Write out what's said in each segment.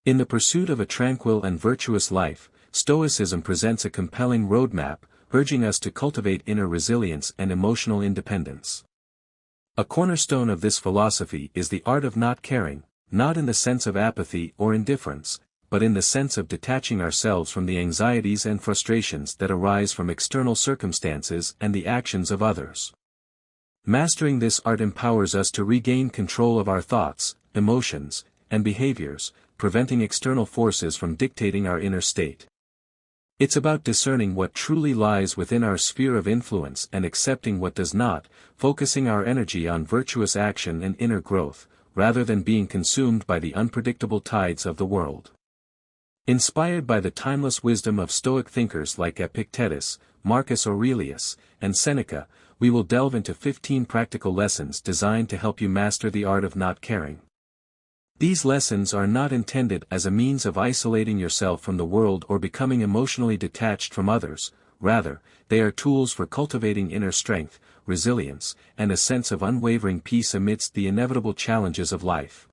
In the pursuit of a tranquil and virtuous life, Stoicism presents a compelling roadmap, urging us to cultivate inner resilience and emotional independence. A cornerstone of this philosophy is the art of not caring, not in the sense of apathy or indifference, but in the sense of detaching ourselves from the anxieties and frustrations that arise from external circumstances and the actions of others. Mastering this art empowers us to regain control of our thoughts, emotions, and behaviors, preventing external forces from dictating our inner state. It's about discerning what truly lies within our sphere of influence and accepting what does not, focusing our energy on virtuous action and inner growth, rather than being consumed by the unpredictable tides of the world. Inspired by the timeless wisdom of Stoic thinkers like Epictetus, Marcus Aurelius, and Seneca, we will delve into 15 practical lessons designed to help you master the art of not caring. These lessons are not intended as a means of isolating yourself from the world or becoming emotionally detached from others, rather, they are tools for cultivating inner strength, resilience, and a sense of unwavering peace amidst the inevitable challenges of life.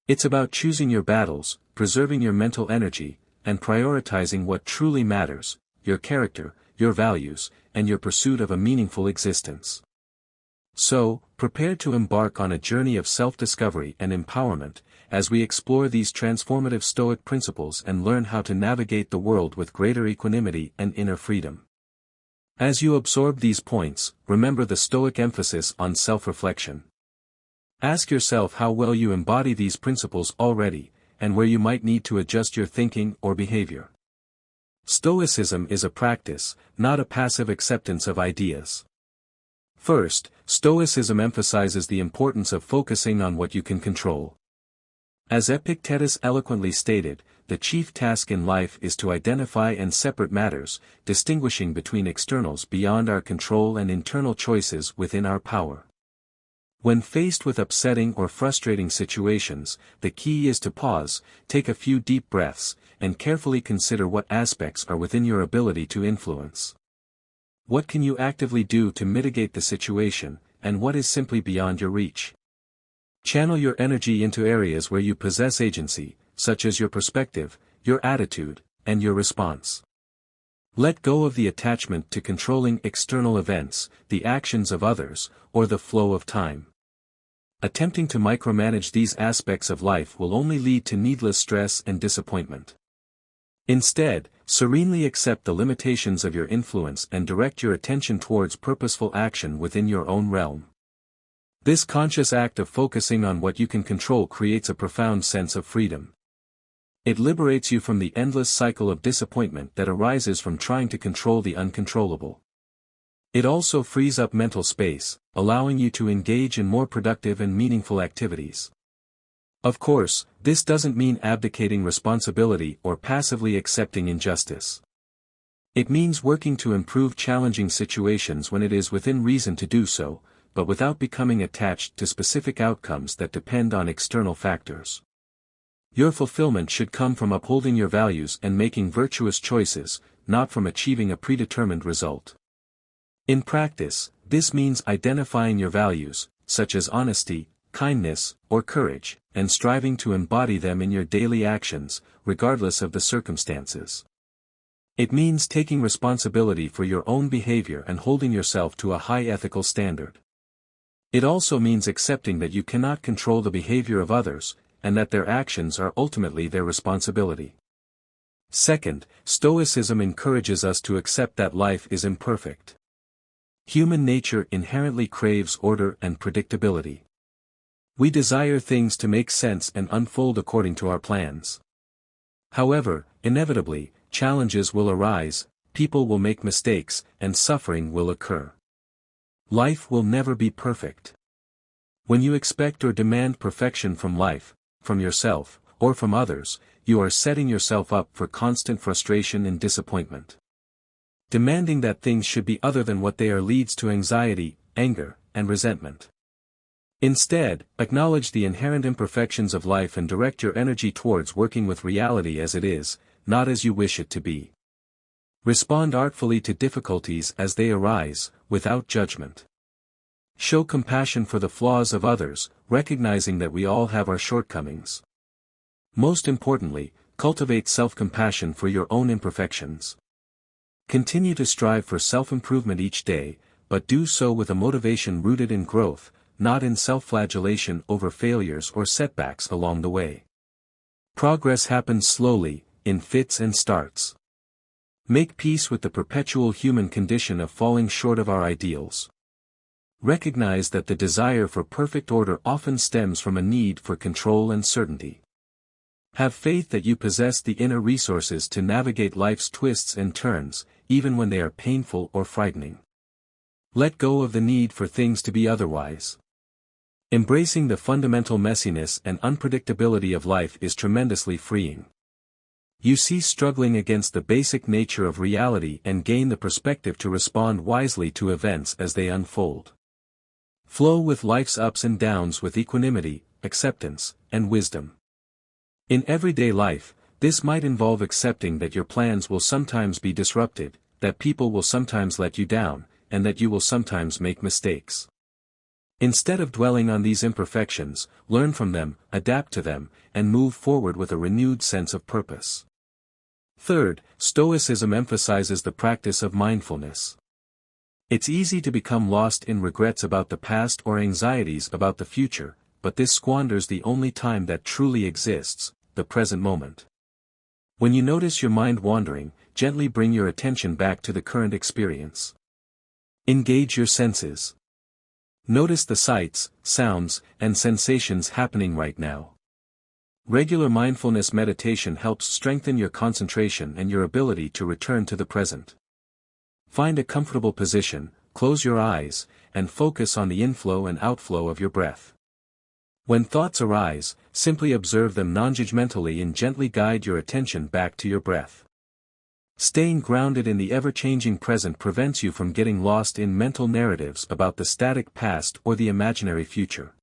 It's about choosing your battles, preserving your mental energy, and prioritizing what truly matters, your character, your values, and your pursuit of a meaningful existence. So, prepare to embark on a journey of self-discovery and empowerment, as we explore these transformative Stoic principles and learn how to navigate the world with greater equanimity and inner freedom. As you absorb these points, remember the Stoic emphasis on self-reflection. Ask yourself how well you embody these principles already, and where you might need to adjust your thinking or behavior. Stoicism is a practice, not a passive acceptance of ideas. First, Stoicism emphasizes the importance of focusing on what you can control. As Epictetus eloquently stated, the chief task in life is to identify and separate matters, distinguishing between externals beyond our control and internal choices within our power. When faced with upsetting or frustrating situations, the key is to pause, take a few deep breaths, and carefully consider what aspects are within your ability to influence. What can you actively do to mitigate the situation, and what is simply beyond your reach? Channel your energy into areas where you possess agency, such as your perspective, your attitude, and your response. Let go of the attachment to controlling external events, the actions of others, or the flow of time. Attempting to micromanage these aspects of life will only lead to needless stress and disappointment. Instead, serenely accept the limitations of your influence and direct your attention towards purposeful action within your own realm. This conscious act of focusing on what you can control creates a profound sense of freedom. It liberates you from the endless cycle of disappointment that arises from trying to control the uncontrollable. It also frees up mental space, allowing you to engage in more productive and meaningful activities. Of course, this doesn't mean abdicating responsibility or passively accepting injustice. It means working to improve challenging situations when it is within reason to do so, but without becoming attached to specific outcomes that depend on external factors. Your fulfillment should come from upholding your values and making virtuous choices, not from achieving a predetermined result. In practice, this means identifying your values, such as honesty, kindness, or courage, and striving to embody them in your daily actions, regardless of the circumstances. It means taking responsibility for your own behavior and holding yourself to a high ethical standard. It also means accepting that you cannot control the behavior of others, and that their actions are ultimately their responsibility. Second, Stoicism encourages us to accept that life is imperfect. Human nature inherently craves order and predictability. We desire things to make sense and unfold according to our plans. However, inevitably, challenges will arise, people will make mistakes, and suffering will occur. Life will never be perfect. When you expect or demand perfection from life, from yourself, or from others, you are setting yourself up for constant frustration and disappointment. Demanding that things should be other than what they are leads to anxiety, anger, and resentment. Instead, acknowledge the inherent imperfections of life and direct your energy towards working with reality as it is, not as you wish it to be. Respond artfully to difficulties as they arise, without judgment. Show compassion for the flaws of others, recognizing that we all have our shortcomings. Most importantly, cultivate self-compassion for your own imperfections. Continue to strive for self-improvement each day, but do so with a motivation rooted in growth, not in self-flagellation over failures or setbacks along the way. Progress happens slowly, in fits and starts. Make peace with the perpetual human condition of falling short of our ideals. Recognize that the desire for perfect order often stems from a need for control and certainty. Have faith that you possess the inner resources to navigate life's twists and turns, even when they are painful or frightening. Let go of the need for things to be otherwise. Embracing the fundamental messiness and unpredictability of life is tremendously freeing. You cease struggling against the basic nature of reality and gain the perspective to respond wisely to events as they unfold. Flow with life's ups and downs with equanimity, acceptance, and wisdom. In everyday life, this might involve accepting that your plans will sometimes be disrupted, that people will sometimes let you down, and that you will sometimes make mistakes. Instead of dwelling on these imperfections, learn from them, adapt to them, and move forward with a renewed sense of purpose. Third, Stoicism emphasizes the practice of mindfulness. It's easy to become lost in regrets about the past or anxieties about the future, but this squanders the only time that truly exists, the present moment. When you notice your mind wandering, gently bring your attention back to the current experience. Engage your senses. Notice the sights, sounds, and sensations happening right now. Regular mindfulness meditation helps strengthen your concentration and your ability to return to the present. Find a comfortable position, close your eyes, and focus on the inflow and outflow of your breath. When thoughts arise, simply observe them non-judgmentally and gently guide your attention back to your breath. Staying grounded in the ever-changing present prevents you from getting lost in mental narratives about the static past or the imaginary future.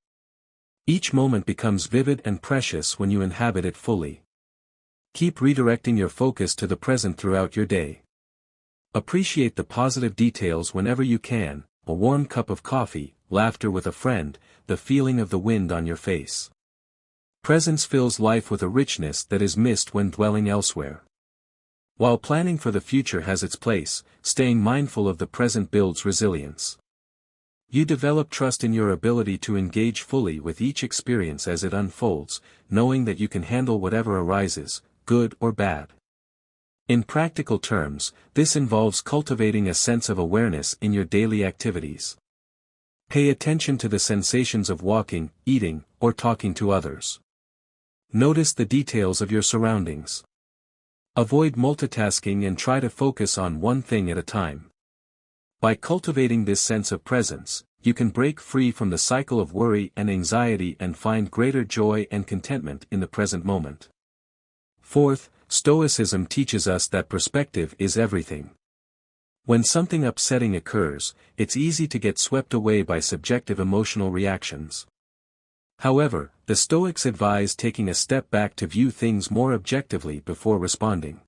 Each moment becomes vivid and precious when you inhabit it fully. Keep redirecting your focus to the present throughout your day. Appreciate the positive details whenever you can, a warm cup of coffee, laughter with a friend, the feeling of the wind on your face. Presence fills life with a richness that is missed when dwelling elsewhere. While planning for the future has its place, staying mindful of the present builds resilience. You develop trust in your ability to engage fully with each experience as it unfolds, knowing that you can handle whatever arises, good or bad. In practical terms, this involves cultivating a sense of awareness in your daily activities. Pay attention to the sensations of walking, eating, or talking to others. Notice the details of your surroundings. Avoid multitasking and try to focus on one thing at a time. By cultivating this sense of presence, you can break free from the cycle of worry and anxiety and find greater joy and contentment in the present moment. Fourth, Stoicism teaches us that perspective is everything. When something upsetting occurs, it's easy to get swept away by subjective emotional reactions. However, the Stoics advise taking a step back to view things more objectively before responding.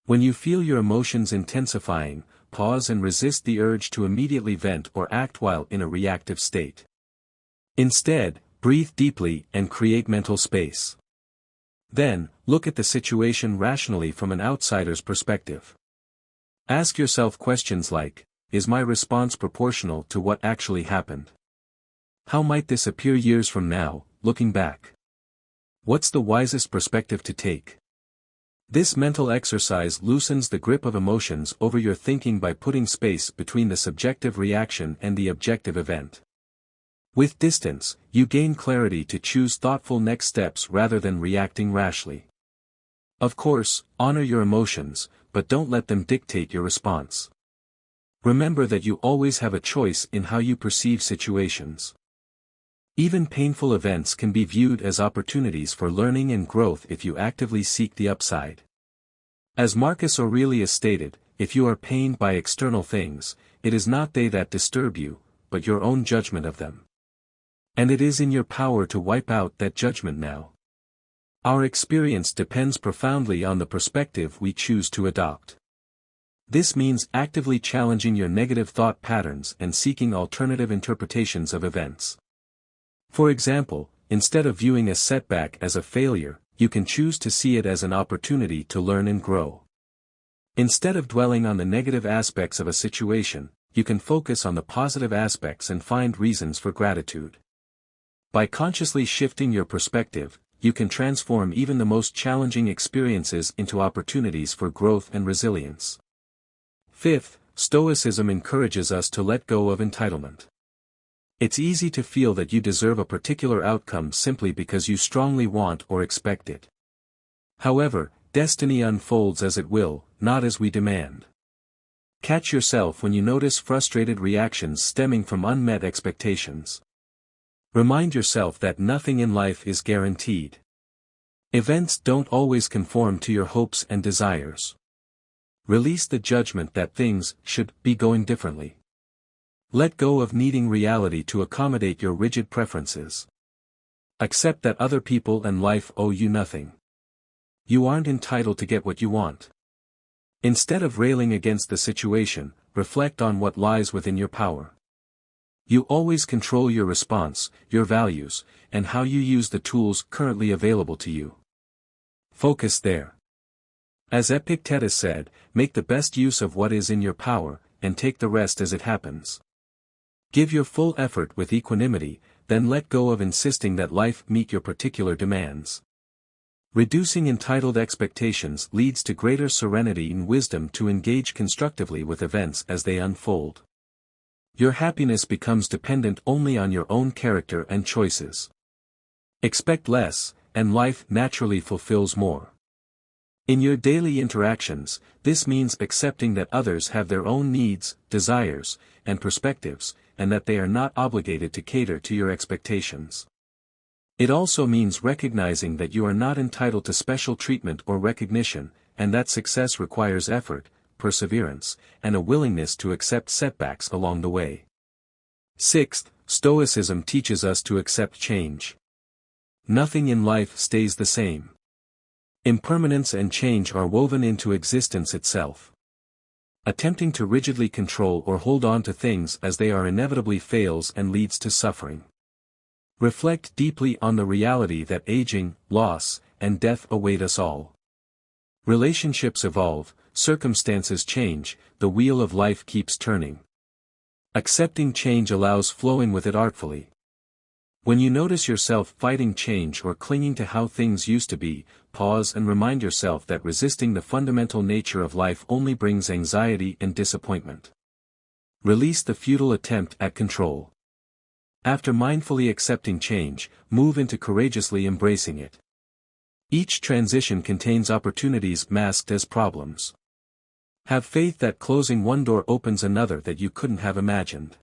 When you feel your emotions intensifying, pause and resist the urge to immediately vent or act while in a reactive state. Instead, breathe deeply and create mental space. Then, look at the situation rationally from an outsider's perspective. Ask yourself questions like, is my response proportional to what actually happened? How might this appear years from now, looking back? What's the wisest perspective to take? This mental exercise loosens the grip of emotions over your thinking by putting space between the subjective reaction and the objective event. With distance, you gain clarity to choose thoughtful next steps rather than reacting rashly. Of course, honor your emotions, but don't let them dictate your response. Remember that you always have a choice in how you perceive situations. Even painful events can be viewed as opportunities for learning and growth if you actively seek the upside. As Marcus Aurelius stated, if you are pained by external things, it is not they that disturb you, but your own judgment of them. And it is in your power to wipe out that judgment now. Our experience depends profoundly on the perspective we choose to adopt. This means actively challenging your negative thought patterns and seeking alternative interpretations of events. For example, instead of viewing a setback as a failure, you can choose to see it as an opportunity to learn and grow. Instead of dwelling on the negative aspects of a situation, you can focus on the positive aspects and find reasons for gratitude. By consciously shifting your perspective, you can transform even the most challenging experiences into opportunities for growth and resilience. Fifth, Stoicism encourages us to let go of entitlement. It's easy to feel that you deserve a particular outcome simply because you strongly want or expect it. However, destiny unfolds as it will, not as we demand. Catch yourself when you notice frustrated reactions stemming from unmet expectations. Remind yourself that nothing in life is guaranteed. Events don't always conform to your hopes and desires. Release the judgment that things should be going differently. Let go of needing reality to accommodate your rigid preferences. Accept that other people and life owe you nothing. You aren't entitled to get what you want. Instead of railing against the situation, reflect on what lies within your power. You always control your response, your values, and how you use the tools currently available to you. Focus there. As Epictetus said, make the best use of what is in your power, and take the rest as it happens. Give your full effort with equanimity, then let go of insisting that life meet your particular demands. Reducing entitled expectations leads to greater serenity and wisdom to engage constructively with events as they unfold. Your happiness becomes dependent only on your own character and choices. Expect less, and life naturally fulfills more. In your daily interactions, this means accepting that others have their own needs, desires, and perspectives, and that they are not obligated to cater to your expectations. It also means recognizing that you are not entitled to special treatment or recognition, and that success requires effort, perseverance, and a willingness to accept setbacks along the way. Sixth, Stoicism teaches us to accept change. Nothing in life stays the same. Impermanence and change are woven into existence itself. Attempting to rigidly control or hold on to things as they are inevitably fails and leads to suffering. Reflect deeply on the reality that aging, loss, and death await us all. Relationships evolve, circumstances change, the wheel of life keeps turning. Accepting change allows flowing with it artfully. When you notice yourself fighting change or clinging to how things used to be, pause and remind yourself that resisting the fundamental nature of life only brings anxiety and disappointment. Release the futile attempt at control. After mindfully accepting change, move into courageously embracing it. Each transition contains opportunities masked as problems. Have faith that closing one door opens another that you couldn't have imagined.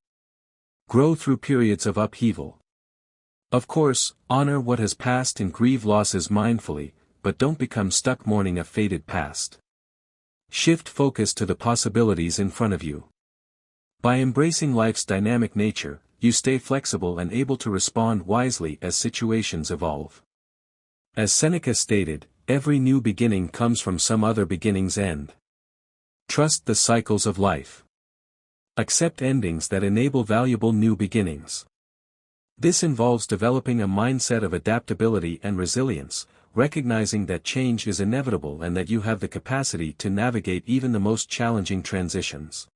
Grow through periods of upheaval. Of course, honor what has passed and grieve losses mindfully, but don't become stuck mourning a faded past. Shift focus to the possibilities in front of you. By embracing life's dynamic nature, you stay flexible and able to respond wisely as situations evolve. As Seneca stated, every new beginning comes from some other beginning's end. Trust the cycles of life. Accept endings that enable valuable new beginnings. This involves developing a mindset of adaptability and resilience, recognizing that change is inevitable and that you have the capacity to navigate even the most challenging transitions.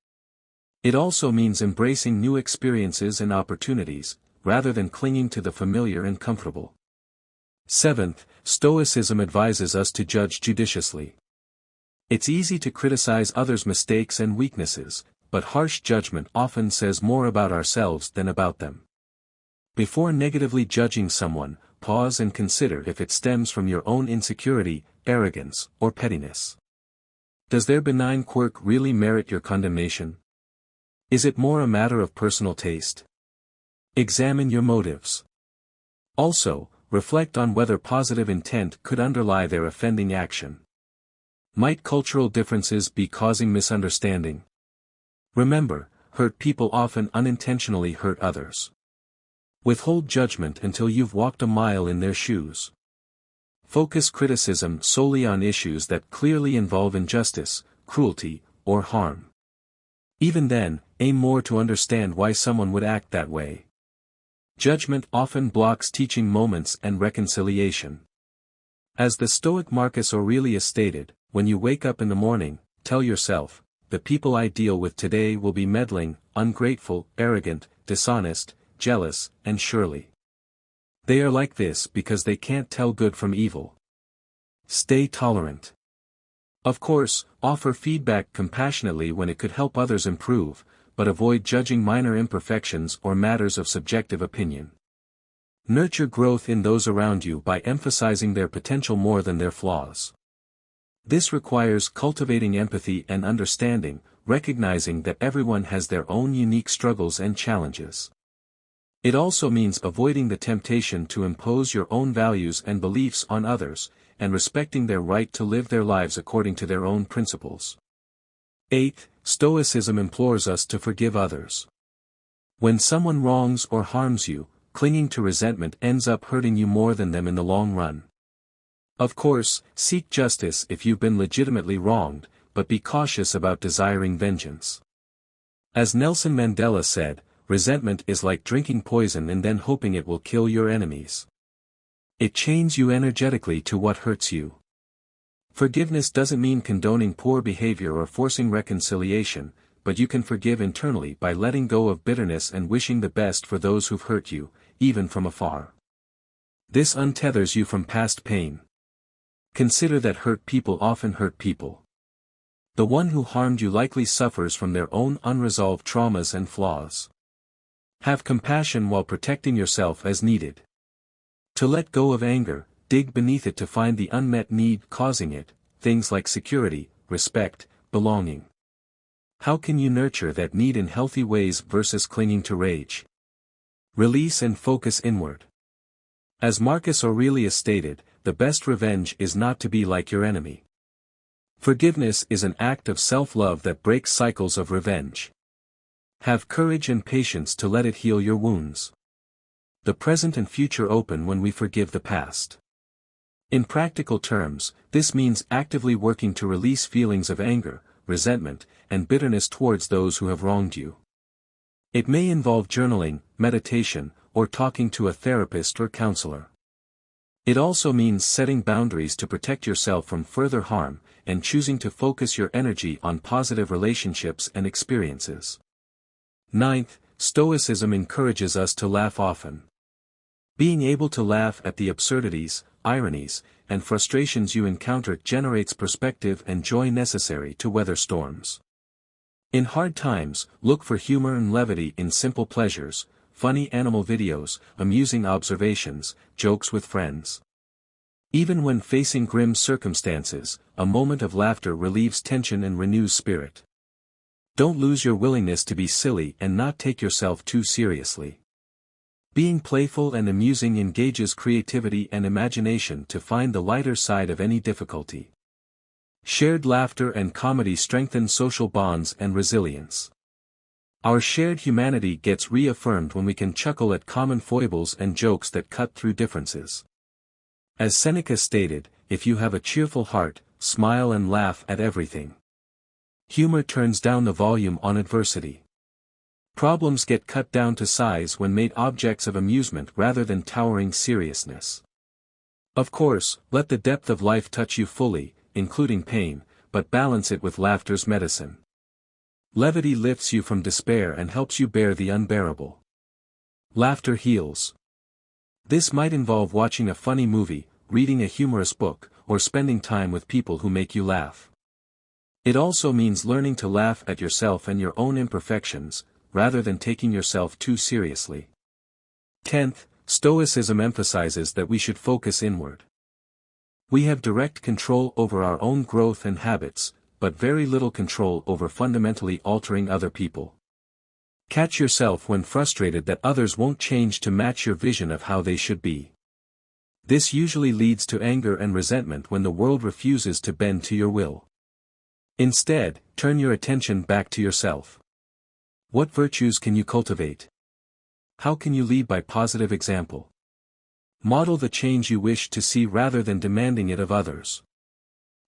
It also means embracing new experiences and opportunities, rather than clinging to the familiar and comfortable. Seventh, Stoicism advises us to judge judiciously. It's easy to criticize others' mistakes and weaknesses, but harsh judgment often says more about ourselves than about them. Before negatively judging someone, pause and consider if it stems from your own insecurity, arrogance, or pettiness. Does their benign quirk really merit your condemnation? Is it more a matter of personal taste? Examine your motives. Also, reflect on whether positive intent could underlie their offending action. Might cultural differences be causing misunderstanding? Remember, hurt people often unintentionally hurt others. Withhold judgment until you've walked a mile in their shoes. Focus criticism solely on issues that clearly involve injustice, cruelty, or harm. Even then, aim more to understand why someone would act that way. Judgment often blocks teaching moments and reconciliation. As the Stoic Marcus Aurelius stated, when you wake up in the morning, tell yourself, the people I deal with today will be meddling, ungrateful, arrogant, dishonest, jealous, and surely. They are like this because they can't tell good from evil. Stay tolerant. Of course, offer feedback compassionately when it could help others improve, but avoid judging minor imperfections or matters of subjective opinion. Nurture growth in those around you by emphasizing their potential more than their flaws. This requires cultivating empathy and understanding, recognizing that everyone has their own unique struggles and challenges. It also means avoiding the temptation to impose your own values and beliefs on others, and respecting their right to live their lives according to their own principles. 8. Stoicism implores us to forgive others. When someone wrongs or harms you, clinging to resentment ends up hurting you more than them in the long run. Of course, seek justice if you've been legitimately wronged, but be cautious about desiring vengeance. As Nelson Mandela said, resentment is like drinking poison and then hoping it will kill your enemies. It chains you energetically to what hurts you. Forgiveness doesn't mean condoning poor behavior or forcing reconciliation, but you can forgive internally by letting go of bitterness and wishing the best for those who've hurt you, even from afar. This untethers you from past pain. Consider that hurt people often hurt people. The one who harmed you likely suffers from their own unresolved traumas and flaws. Have compassion while protecting yourself as needed. To let go of anger, dig beneath it to find the unmet need causing it, things like security, respect, belonging. How can you nurture that need in healthy ways versus clinging to rage? Release and focus inward. As Marcus Aurelius stated, the best revenge is not to be like your enemy. Forgiveness is an act of self-love that breaks cycles of revenge. Have courage and patience to let it heal your wounds. The present and future open when we forgive the past. In practical terms, this means actively working to release feelings of anger, resentment, and bitterness towards those who have wronged you. It may involve journaling, meditation, or talking to a therapist or counselor. It also means setting boundaries to protect yourself from further harm, and choosing to focus your energy on positive relationships and experiences. 9th, Stoicism encourages us to laugh often. Being able to laugh at the absurdities, ironies, and frustrations you encounter generates perspective and joy necessary to weather storms. In hard times, look for humor and levity in simple pleasures, funny animal videos, amusing observations, jokes with friends. Even when facing grim circumstances, a moment of laughter relieves tension and renews spirit. Don't lose your willingness to be silly and not take yourself too seriously. Being playful and amusing engages creativity and imagination to find the lighter side of any difficulty. Shared laughter and comedy strengthen social bonds and resilience. Our shared humanity gets reaffirmed when we can chuckle at common foibles and jokes that cut through differences. As Seneca stated, if you have a cheerful heart, smile and laugh at everything. Humor turns down the volume on adversity. Problems get cut down to size when made objects of amusement rather than towering seriousness. Of course, let the depth of life touch you fully, including pain, but balance it with laughter's medicine. Levity lifts you from despair and helps you bear the unbearable. Laughter heals. This might involve watching a funny movie, reading a humorous book, or spending time with people who make you laugh. It also means learning to laugh at yourself and your own imperfections, rather than taking yourself too seriously. 10th, Stoicism emphasizes that we should focus inward. We have direct control over our own growth and habits, but very little control over fundamentally altering other people. Catch yourself when frustrated that others won't change to match your vision of how they should be. This usually leads to anger and resentment when the world refuses to bend to your will. Instead, turn your attention back to yourself. What virtues can you cultivate? How can you lead by positive example? Model the change you wish to see rather than demanding it of others.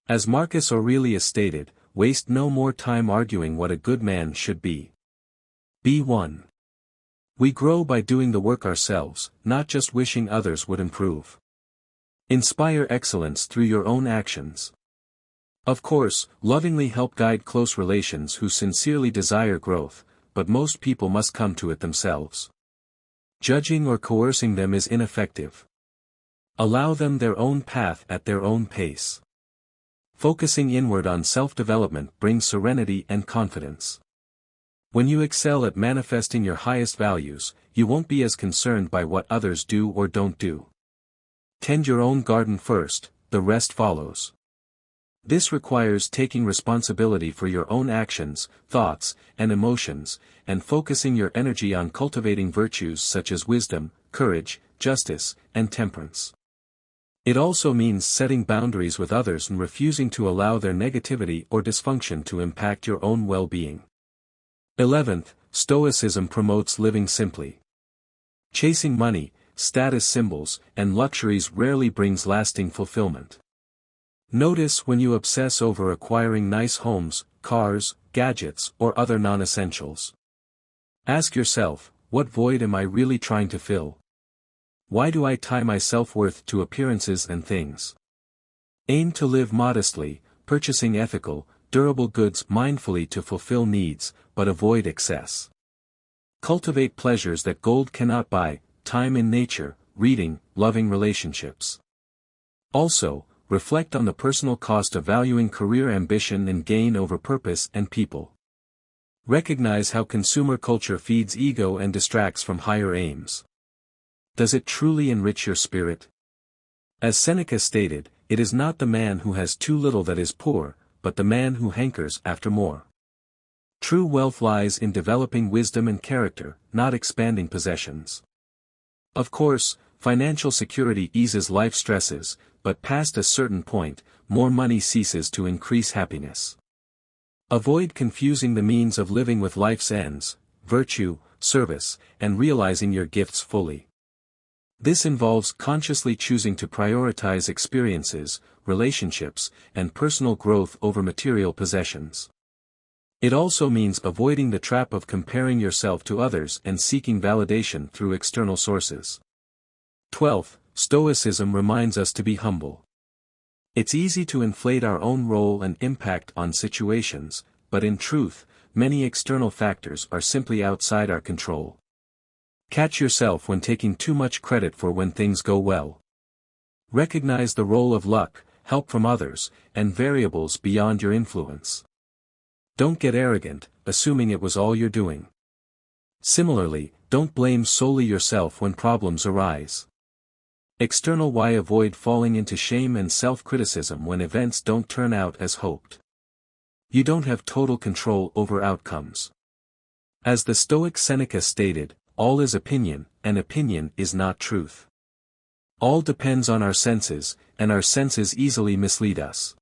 As Marcus Aurelius stated, waste no more time arguing what a good man should be. Be one. We grow by doing the work ourselves, not just wishing others would improve. Inspire excellence through your own actions. Of course, lovingly help guide close relations who sincerely desire growth, but most people must come to it themselves. Judging or coercing them is ineffective. Allow them their own path at their own pace. Focusing inward on self-development brings serenity and confidence. When you excel at manifesting your highest values, you won't be as concerned by what others do or don't do. Tend your own garden first, the rest follows. This requires taking responsibility for your own actions, thoughts, and emotions, and focusing your energy on cultivating virtues such as wisdom, courage, justice, and temperance. It also means setting boundaries with others and refusing to allow their negativity or dysfunction to impact your own well-being. 11th, Stoicism promotes living simply. Chasing money, status symbols, and luxuries rarely brings lasting fulfillment. Notice when you obsess over acquiring nice homes, cars, gadgets, or other non-essentials. Ask yourself, what void am I really trying to fill? Why do I tie my self-worth to appearances and things? Aim to live modestly, purchasing ethical, durable goods mindfully to fulfill needs, but avoid excess. Cultivate pleasures that gold cannot buy, time in nature, reading, loving relationships. Also, reflect on the personal cost of valuing career ambition and gain over purpose and people. Recognize how consumer culture feeds ego and distracts from higher aims. Does it truly enrich your spirit? As Seneca stated, it is not the man who has too little that is poor, but the man who hankers after more. True wealth lies in developing wisdom and character, not expanding possessions. Of course, financial security eases life stresses, but past a certain point, more money ceases to increase happiness. Avoid confusing the means of living with life's ends, virtue, service, and realizing your gifts fully. This involves consciously choosing to prioritize experiences, relationships, and personal growth over material possessions. It also means avoiding the trap of comparing yourself to others and seeking validation through external sources. 12th, Stoicism reminds us to be humble. It's easy to inflate our own role and impact on situations, but in truth, many external factors are simply outside our control. Catch yourself when taking too much credit for when things go well. Recognize the role of luck, help from others, and variables beyond your influence. Don't get arrogant, assuming it was all you're doing. Similarly, don't blame solely yourself when problems arise. External why avoid falling into shame and self-criticism when events don't turn out as hoped. You don't have total control over outcomes. As the Stoic Seneca stated, all is opinion, and opinion is not truth. All depends on our senses, and our senses easily mislead us.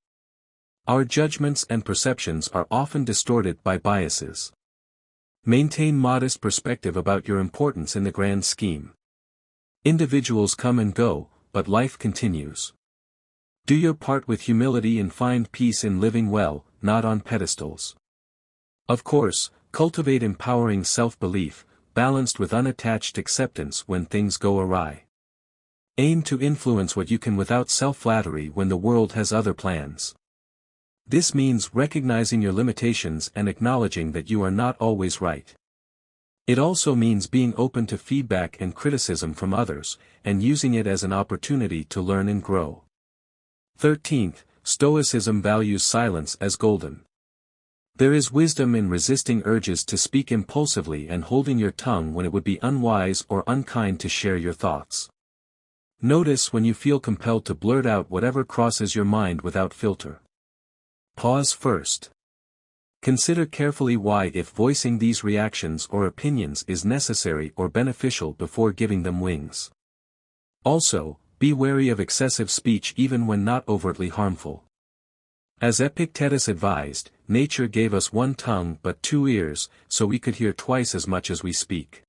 Our judgments and perceptions are often distorted by biases. Maintain modest perspective about your importance in the grand scheme. Individuals come and go, but life continues. Do your part with humility and find peace in living well, not on pedestals. Of course, cultivate empowering self-belief, balanced with unattached acceptance when things go awry. Aim to influence what you can without self-flattery when the world has other plans. This means recognizing your limitations and acknowledging that you are not always right. It also means being open to feedback and criticism from others, and using it as an opportunity to learn and grow. 13th, Stoicism values silence as golden. There is wisdom in resisting urges to speak impulsively and holding your tongue when it would be unwise or unkind to share your thoughts. Notice when you feel compelled to blurt out whatever crosses your mind without filter. Pause first. Consider carefully why if voicing these reactions or opinions is necessary or beneficial before giving them wings. Also, be wary of excessive speech even when not overtly harmful. As Epictetus advised, nature gave us one tongue but 2 ears, so we could hear twice as much as we speak.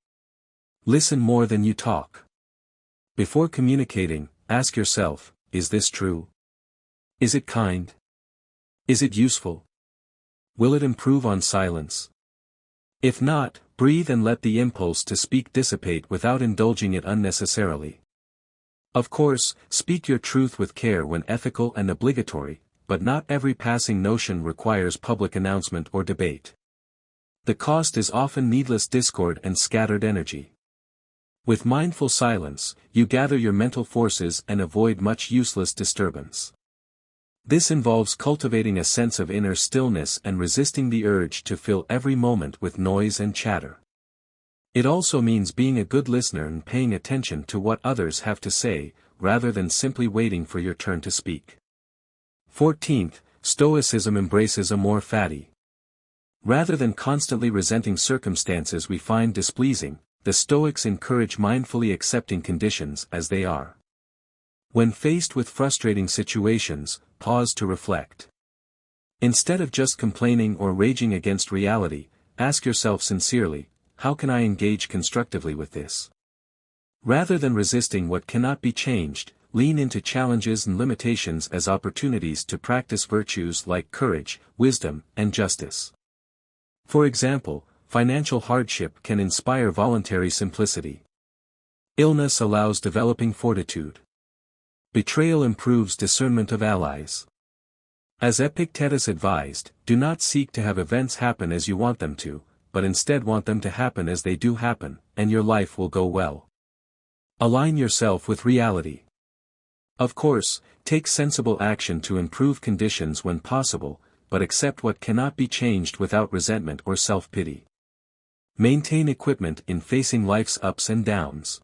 Listen more than you talk. Before communicating, ask yourself, is this true? Is it kind? Is it useful? Will it improve on silence? If not, breathe and let the impulse to speak dissipate without indulging it unnecessarily. Of course, speak your truth with care when ethical and obligatory, but not every passing notion requires public announcement or debate. The cost is often needless discord and scattered energy. With mindful silence, you gather your mental forces and avoid much useless disturbance. This involves cultivating a sense of inner stillness and resisting the urge to fill every moment with noise and chatter. It also means being a good listener and paying attention to what others have to say, rather than simply waiting for your turn to speak. 14th, Stoicism embraces amor fati. Rather than constantly resenting circumstances we find displeasing, the Stoics encourage mindfully accepting conditions as they are. When faced with frustrating situations, pause to reflect. Instead of just complaining or raging against reality, ask yourself sincerely, how can I engage constructively with this? Rather than resisting what cannot be changed, lean into challenges and limitations as opportunities to practice virtues like courage, wisdom, and justice. For example, financial hardship can inspire voluntary simplicity. Illness allows developing fortitude. Betrayal improves discernment of allies. As Epictetus advised, do not seek to have events happen as you want them to, but instead want them to happen as they do happen, and your life will go well. Align yourself with reality. Of course, take sensible action to improve conditions when possible, but accept what cannot be changed without resentment or self-pity. Maintain equipment in facing life's ups and downs.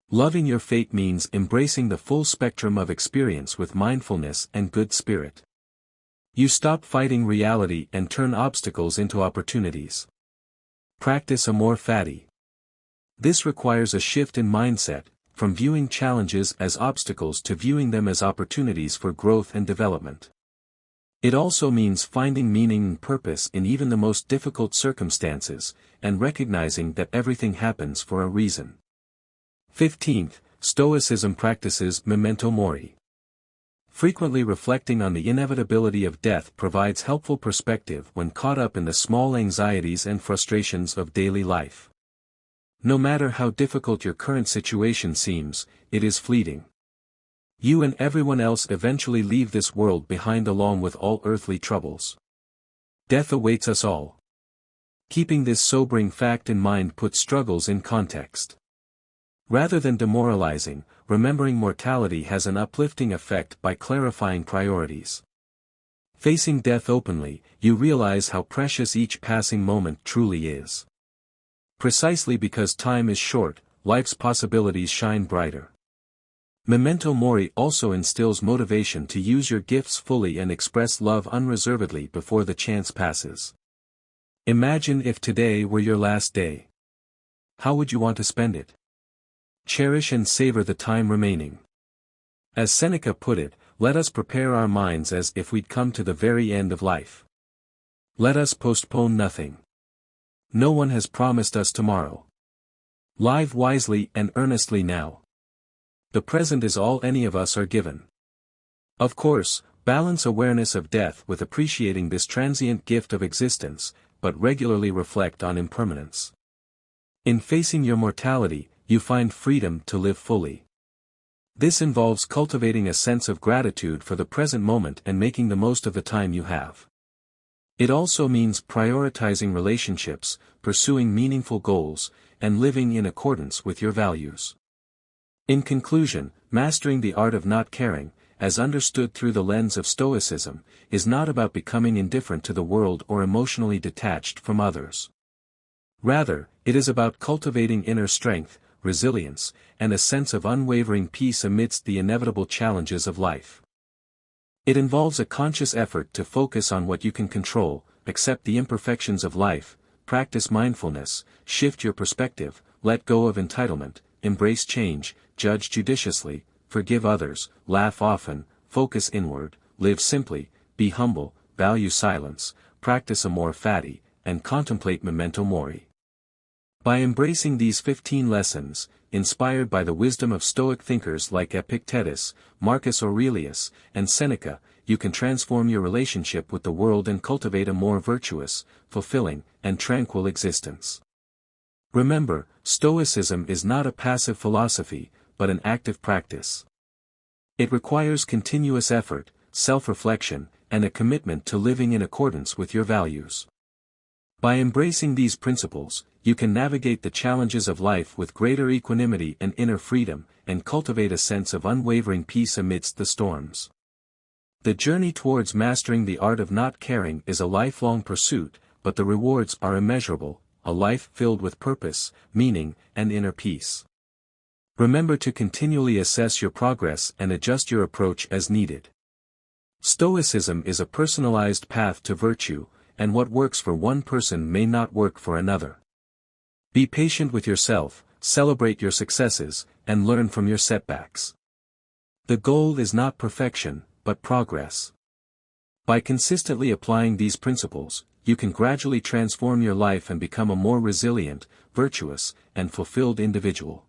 Loving your fate means embracing the full spectrum of experience with mindfulness and good spirit. You stop fighting reality and turn obstacles into opportunities. Practice amor fati. This requires a shift in mindset, from viewing challenges as obstacles to viewing them as opportunities for growth and development. It also means finding meaning and purpose in even the most difficult circumstances, and recognizing that everything happens for a reason. 15th, Stoicism practices memento mori. Frequently reflecting on the inevitability of death provides helpful perspective when caught up in the small anxieties and frustrations of daily life. No matter how difficult your current situation seems, it is fleeting. You and everyone else eventually leave this world behind along with all earthly troubles. Death awaits us all. Keeping this sobering fact in mind puts struggles in context. Rather than demoralizing, remembering mortality has an uplifting effect by clarifying priorities. Facing death openly, you realize how precious each passing moment truly is. Precisely because time is short, life's possibilities shine brighter. Memento mori also instills motivation to use your gifts fully and express love unreservedly before the chance passes. Imagine if today were your last day. How would you want to spend it? Cherish and savor the time remaining. As Seneca put it, let us prepare our minds as if we'd come to the very end of life. Let us postpone nothing. No one has promised us tomorrow. Live wisely and earnestly now. The present is all any of us are given. Of course, balance awareness of death with appreciating this transient gift of existence, but regularly reflect on impermanence. In facing your mortality, you find freedom to live fully. This involves cultivating a sense of gratitude for the present moment and making the most of the time you have. It also means prioritizing relationships, pursuing meaningful goals, and living in accordance with your values. In conclusion, mastering the art of not caring, as understood through the lens of Stoicism, is not about becoming indifferent to the world or emotionally detached from others. Rather, it is about cultivating inner strength, resilience, and a sense of unwavering peace amidst the inevitable challenges of life. It involves a conscious effort to focus on what you can control, accept the imperfections of life, practice mindfulness, shift your perspective, let go of entitlement, embrace change, judge judiciously, forgive others, laugh often, focus inward, live simply, be humble, value silence, practice amor fati, and contemplate memento mori. By embracing these 15 lessons, inspired by the wisdom of Stoic thinkers like Epictetus, Marcus Aurelius, and Seneca, you can transform your relationship with the world and cultivate a more virtuous, fulfilling, and tranquil existence. Remember, Stoicism is not a passive philosophy, but an active practice. It requires continuous effort, self-reflection, and a commitment to living in accordance with your values. By embracing these principles, you can navigate the challenges of life with greater equanimity and inner freedom, and cultivate a sense of unwavering peace amidst the storms. The journey towards mastering the art of not caring is a lifelong pursuit, but the rewards are immeasurable, a life filled with purpose, meaning, and inner peace. Remember to continually assess your progress and adjust your approach as needed. Stoicism is a personalized path to virtue, and what works for one person may not work for another. Be patient with yourself, celebrate your successes, and learn from your setbacks. The goal is not perfection, but progress. By consistently applying these principles, you can gradually transform your life and become a more resilient, virtuous, and fulfilled individual.